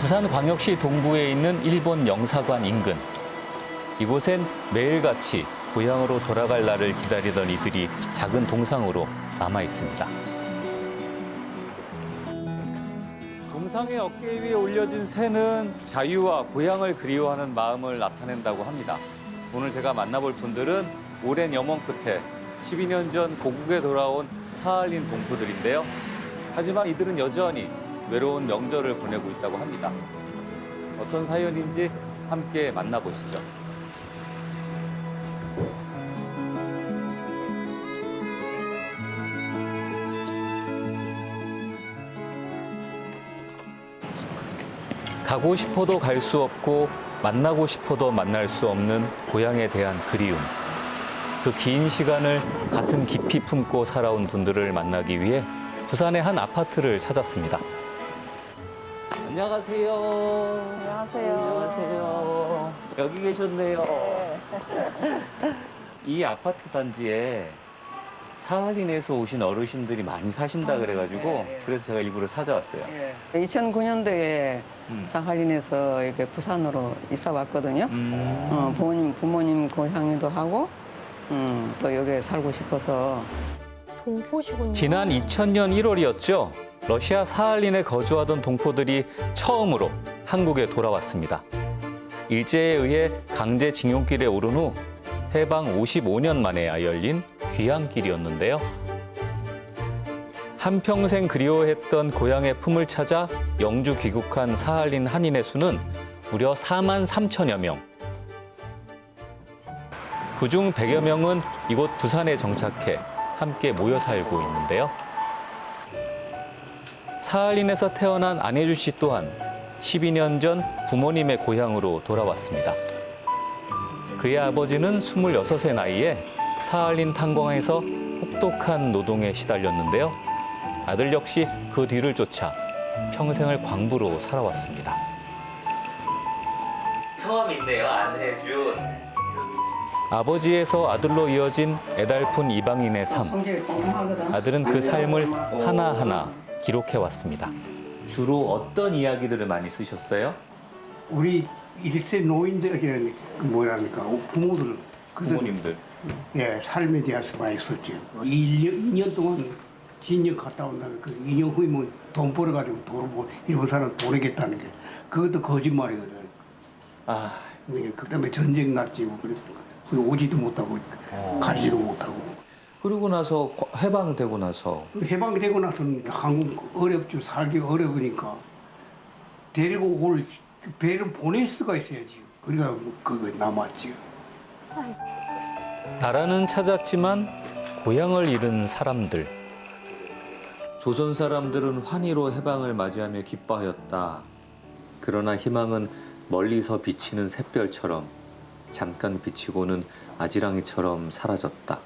부산광역시 동부에 있는 일본 영사관 인근. 이곳엔 매일같이 고향으로 돌아갈 날을 기다리던 이들이 작은 동상으로 남아 있습니다. 동상의 어깨 위에 올려진 새는 자유와 고향을 그리워하는 마음을 나타낸다고 합니다. 오늘 제가 만나볼 분들은 오랜 염원 끝에 12년 전 고국에 돌아온 사할린 동포들인데요. 하지만 이들은 여전히 외로운 명절을 보내고 있다고 합니다. 어떤 사연인지 함께 만나보시죠. 가고 싶어도 갈 수 없고 만나고 싶어도 만날 수 없는 고향에 대한 그리움. 그 긴 시간을 가슴 깊이 품고 살아온 분들을 만나기 위해 부산의 한 아파트를 찾았습니다. 안녕하세요. 안녕하세요. 안녕하세요. 여기 계셨네요. 네. 이 아파트 단지에 사할린에서 오신 어르신들이 많이 사신다 그래가지고 네. 그래서 제가 일부러 찾아왔어요. 2009년도에 사할린에서 이렇게 부산으로 이사 왔거든요. 부모님 고향이기도 하고 또 여기에 살고 싶어서. 동포시군요. 지난 2000년 1월이었죠. 러시아 사할린에 거주하던 동포들이 처음으로 한국에 돌아왔습니다. 일제에 의해 강제징용길에 오른 후 해방 55년 만에야 열린 귀향길이었는데요. 한평생 그리워했던 고향의 품을 찾아 영주 귀국한 사할린 한인의 수는 무려 4만 3천여 명. 그중 100여 명은 이곳 부산에 정착해 함께 모여 살고 있는데요. 사할린에서 태어난 안혜주 씨 또한 12년 전 부모님의 고향으로 돌아왔습니다. 그의 아버지는 26의 나이에 사할린 탄광에서 혹독한 노동에 시달렸는데요. 아들 역시 그 뒤를 쫓아 평생을 광부로 살아왔습니다. 처음 있네요, 안혜준. 아버지에서 아들로 이어진 애달픈 이방인의 삶. 아들은 그 삶을 하나하나 기록해왔습니다. 주로 어떤 이야기들을 많이 쓰셨어요? 우리 1세 노인들에게 뭐랍니까 부모들 부모님들. 예 삶에 대해서 많이 썼죠. 2년 동안 진역 갔다 온다는 그 2년 후이면 돈 벌어가지고 일본 사람 보내겠다는 게 그것도 거짓말이거든. 아, 예, 그다음에 전쟁 났지 그래 오지도 못하고 가지도 못하고. 그러고 나서 해방되고 나서 해방되고 나서는 한국 어렵죠. 살기 어려우니까 데리고 올 배를 보낼 수가 있어야지. 그러니까 그거 남았지. 나라는 찾았지만 고향을 잃은 사람들. 조선 사람들은 환희로 해방을 맞이하며 기뻐하였다. 그러나 희망은 멀리서 비치는 샛별처럼 잠깐 비치고는 아지랑이처럼 사라졌다.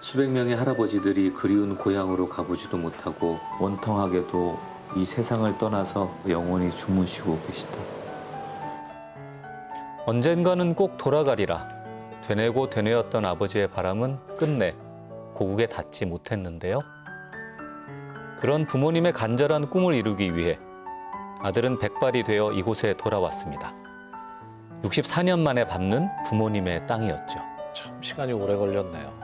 수백 명의 할아버지들이 그리운 고향으로 가보지도 못하고 원통하게도 이 세상을 떠나서 영원히 주무시고 계시다. 언젠가는 꼭 돌아가리라. 되뇌고 되뇌었던 아버지의 바람은 끝내 고국에 닿지 못했는데요. 그런 부모님의 간절한 꿈을 이루기 위해 아들은 백발이 되어 이곳에 돌아왔습니다. 64년 만에 밟는 부모님의 땅이었죠. 참 시간이 오래 걸렸네요.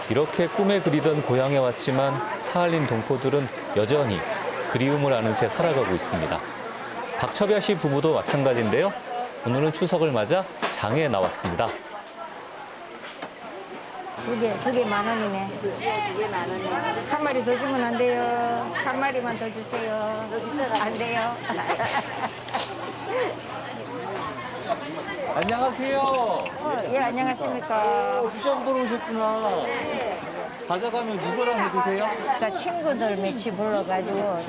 이렇게 꿈에 그리던 고향에 왔지만 사할린 동포들은 여전히 그리움을 안은 채 살아가고 있습니다. 박철야 씨 부부도 마찬가지인데요. 오늘은 추석을 맞아 장에 나왔습니다. 두 개 10,000원이네. 두개 많은데. 한 마리 더 주면 안 돼요. 한 마리만 더 주세요. 안 돼요. 안녕하세요. 예, 안녕하십니까. 부산 보러 오셨구나. 가져가면 누구랑 해드세요? 그러니까 친구들 며칠 불러가지고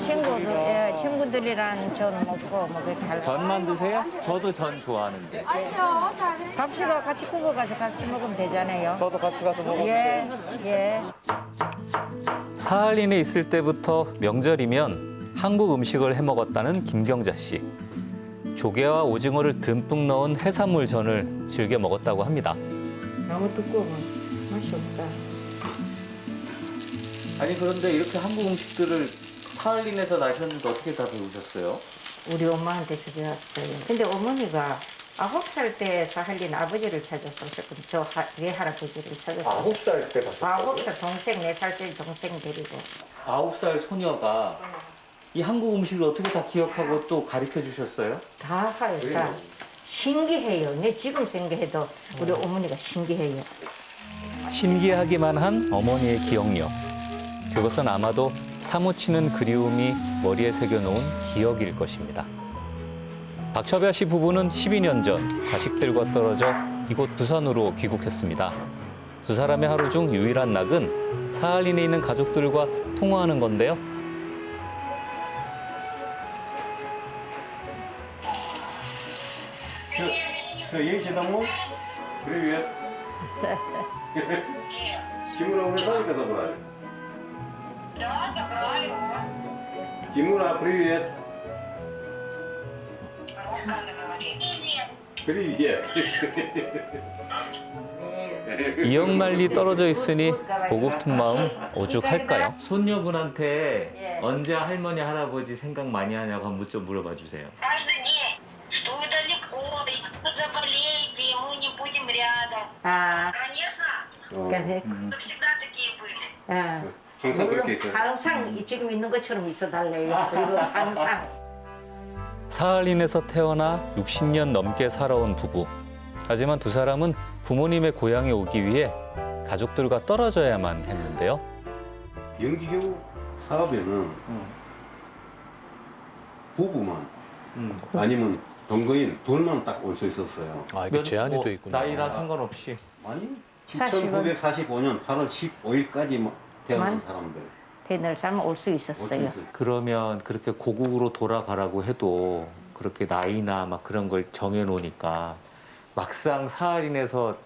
친구들이랑 전 먹고 뭐 그렇게 하려고. 전만 드세요? 저도 전 좋아하는데. 갑시다. 같이 구워가지고 같이 먹으면 되잖아요. 저도 같이 가서 먹어볼게요. 예, 예. 사할린에 있을 때부터 명절이면 한국 음식을 해먹었다는 김경자 씨. 조개와 오징어를 듬뿍 넣은 해산물전을 즐겨 먹었다고 합니다. 너무 두꺼우면 맛이 없다. 아니 그런데 이렇게 한국 음식들을 사할린에서 나셨는데 어떻게 다 배우셨어요? 우리 엄마한테서 배웠어요. 근데 어머니가 9살 때 사할린 아버지를 찾아서 조금 저 외할아버지를 찾아서 9살 때 가셨다고? 9살 동생 4살짜리 동생 데리고 9살 소녀가 이 한국 음식을 어떻게 다 기억하고 또 가르쳐 주셨어요? 다 하니까 신기해요. 내 지금 생각해도 우리 어머니가 신기해요. 신기하기만 한 어머니의 기억력. 그것은 아마도 사무치는 그리움이 머리에 새겨놓은 기억일 것입니다. 박철배 씨 부부는 12년 전 자식들과 떨어져 이곳 부산으로 귀국했습니다. 두 사람의 하루 중 유일한 낙은 사할린에 있는 가족들과 통화하는 건데요. Есть домой? Привет. Тимура уже садика забрали? Да, забрали. Тимура, привет. Надо говорить. Привет. 이역만리 떨어져 있으니 보고 싶은 마음 오죽할까요? 손녀분한테 언제 할머니 할아버지 생각 많이 하냐고 한번 좀 물어봐 주세요. Каждый день, что вы далеко, да если вы заболеете, и мы не будем рядом. 아, Конечно, 그러니까 вы всегда такие были. 아, 항상 그렇게 있어요. 항상 지금 있는 것처럼 있어달래요. 그리고 항상. 사할린에서 태어나 60년 넘게 살아온 부부. 하지만 두 사람은 부모님의 고향에 오기 위해 가족들과 떨어져야만 했는데요. 연기교육 사업에는 부부만 아니면 동거인 둘만 딱 올 수 있었어요. 아, 이게 제한이 돼 있구나. 나이나 상관없이. 아니, 사실은- 1945년 8월 15일까지 태어난 만- 사람들 대날 살면 올 수 올 수 있었어요. 있어요. 그러면 그렇게 고국으로 돌아가라고 해도 그렇게 나이나 막 그런 걸 정해 놓으니까 막상 사할린에서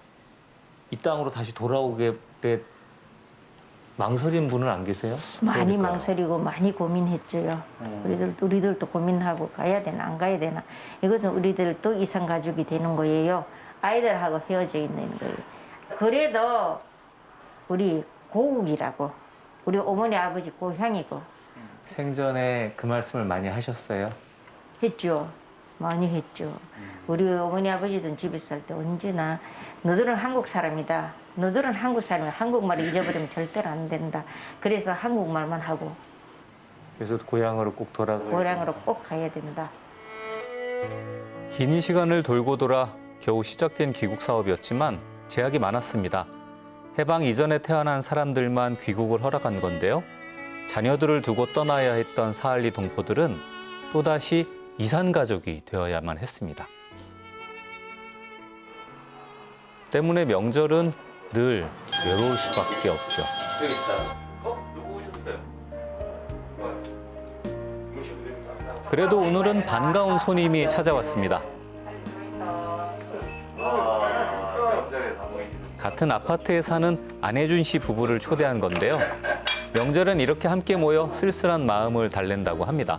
이 땅으로 다시 돌아오게 망설인 분은 안 계세요? 많이 그러니까요. 망설이고 많이 고민했죠요. 우리들도 고민하고 가야 되나 안 가야 되나. 이것은 우리들도 이상 가족이 되는 거예요. 아이들하고 헤어져 있는 거예요. 그래도 우리 고국이라고 우리 어머니 아버지 고향이고 생전에 그 말씀을 많이 하셨어요? 했죠. 많이 했죠. 우리 어머니 아버지도 집에 살 때 언제나 너들은 한국 사람이다. 너들은 한국 사람이야. 한국말을 잊어버리면 절대로 안 된다. 그래서 한국말만 하고 그래서 고향으로 꼭 돌아가야 고향으로 꼭 가야 된다. 긴 시간을 돌고 돌아 겨우 시작된 귀국 사업이었지만 제약이 많았습니다. 해방 이전에 태어난 사람들만 귀국을 허락한 건데요. 자녀들을 두고 떠나야 했던 사할리 동포들은 또다시 이산 가족이 되어야만 했습니다. 때문에 명절은 늘 외로울 수밖에 없죠. 여기 있다. 누구 오셨어요? 그래도 오늘은 반가운 손님이 찾아왔습니다. 같은 아파트에 사는 안혜준 씨 부부를 초대한 건데요. 명절엔 이렇게 함께 모여 쓸쓸한 마음을 달랜다고 합니다.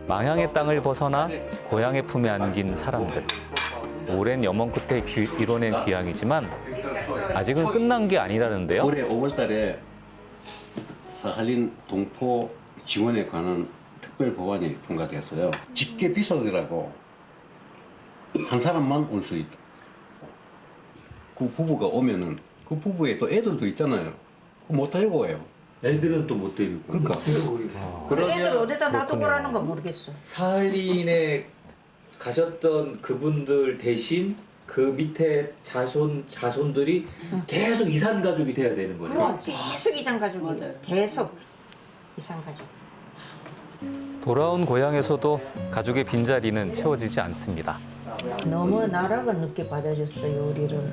망향의 땅을 벗어나 고향의 품에 안긴 사람들. 오랜 염원 끝에 이뤄낸 귀향이지만 아직은 끝난 게 아니라는데요. 올해 5월 달에 사할린 동포 지원에 관한 특별 법안이 통과됐어요. 직계 비속이라고 한 사람만 올 수 있다. 그 부부가 오면은 그 부부에 또 애들도 있잖아요. 못 데리고 와요. 애들은 또 못 데리고. 그러니까 애들 어디다 놔두고 라는 거 모르겠어. 사할린에 가셨던 그분들 대신 그 밑에 자손들이 계속 이산 가족이 돼야 되는 거예요. 그럼 계속 이산 가족이에요. 계속 이산 가족. 돌아온 고향에서도 가족의 빈자리는 채워지지 않습니다. 너무 나락을 늦게 받아줬어요, 우리를.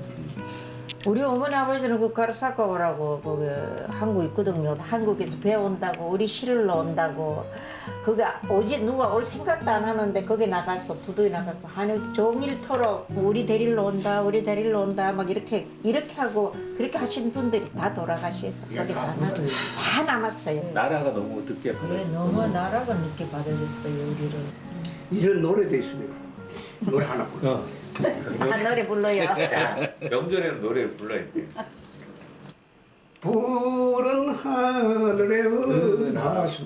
우리 어머니 아버지는 그 가르사카오라고 거기 한국 있거든요. 한국에서 배운다고 우리 시를 온다고 그게 오지 누가 올 생각도 안 하는데 거기 나가서 부두에 나가서 하루 종일토록 우리 데리러 온다 우리 데리러 온다 막 이렇게 하고 그렇게 하신 분들이 다 돌아가셔서 거기 다 남았어요. 나라가 너무 늦게 그래 너무 나락을 늦게 받아줬어요, 우리를. 이런 노래도 있습니다. 노래 하나 불러. 아, 노래 불러요. 명절에는 노래를 불러야 돼요. 푸른 하늘에 은하수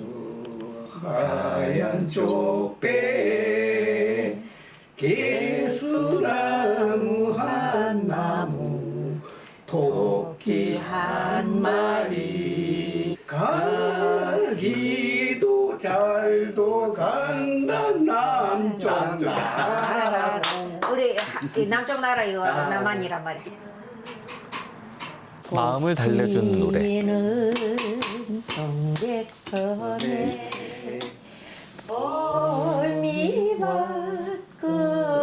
하얀 쪽배 개수나무 한 나무 토끼 한 마리 가기도 잘도 간다 남쪽 나라. 우리 이 남쪽 나라 이거 남한이란 말이야. 마음을 달래준 노래. 우리는 동백선에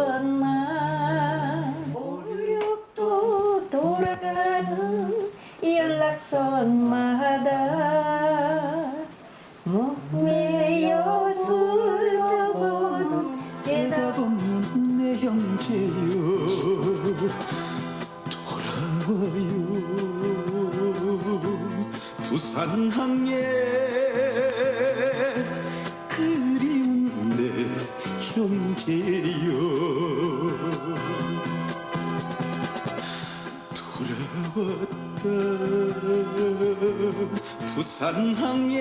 올미밭끝나 오륙도 돌아가는 연락선마다 목매여 술려보는 없는 내 형제여 돌아와요 부산 항에 그리운 내 형제여 돌아왔다 부산 항에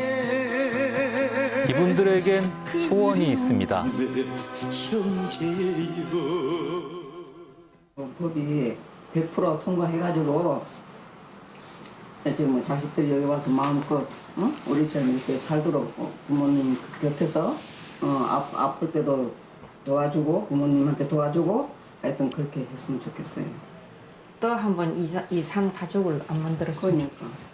이분들에겐 소원이 있습니다. 법이 100% 통과해가지고 지금 자식들이 여기 와서 마음껏 우리처럼 이렇게 살도록 부모님 곁에서 아플 때도 도와주고 부모님한테 도와주고 하여튼 그렇게 했으면 좋겠어요. 또 한 번 이산 가족을 안 만들었으면 그러니까. 좋겠어.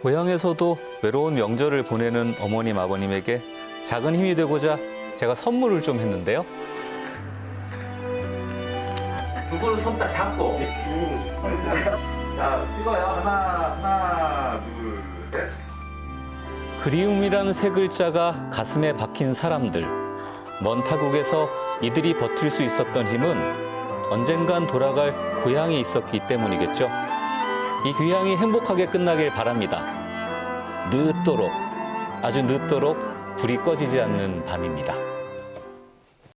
고향에서도 외로운 명절을 보내는 어머님, 아버님에게 작은 힘이 되고자 제가 선물을 좀 했는데요. 두 분은 손 딱 잡고. 자, 찍어요. 하나, 둘, 셋. 그리움이라는 세 글자가 가슴에 박힌 사람들. 먼 타국에서 이들이 버틸 수 있었던 힘은 언젠간 돌아갈 고향이 있었기 때문이겠죠. 이 귀향이 행복하게 끝나길 바랍니다. 늦도록, 아주 늦도록 불이 꺼지지 않는 밤입니다.